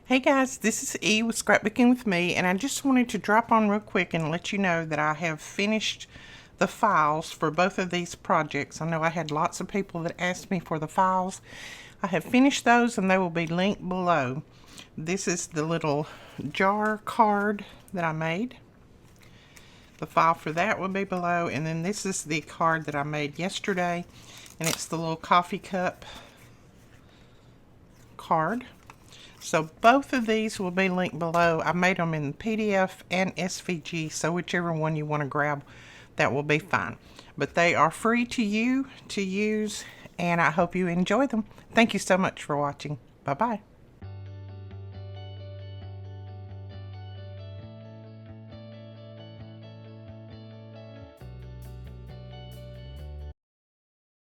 Hey guys, this is E with Scrapbooking with Me, and I just wanted to drop on real quick and let you know that I have finished the files for both of these projects. I know I had lots of people that asked me for the files. I have finished those and they will be linked below. This is the little jar card that I made. The file for that will be below, and then this is the card that I made yesterday, and it's the little coffee cup card. So both of these will be linked below. I made them in PDF and SVG, so whichever one you want to grab, that will be fine. But they are free to you to use, and I hope you enjoy them. Thank you so much for watching. Bye-bye.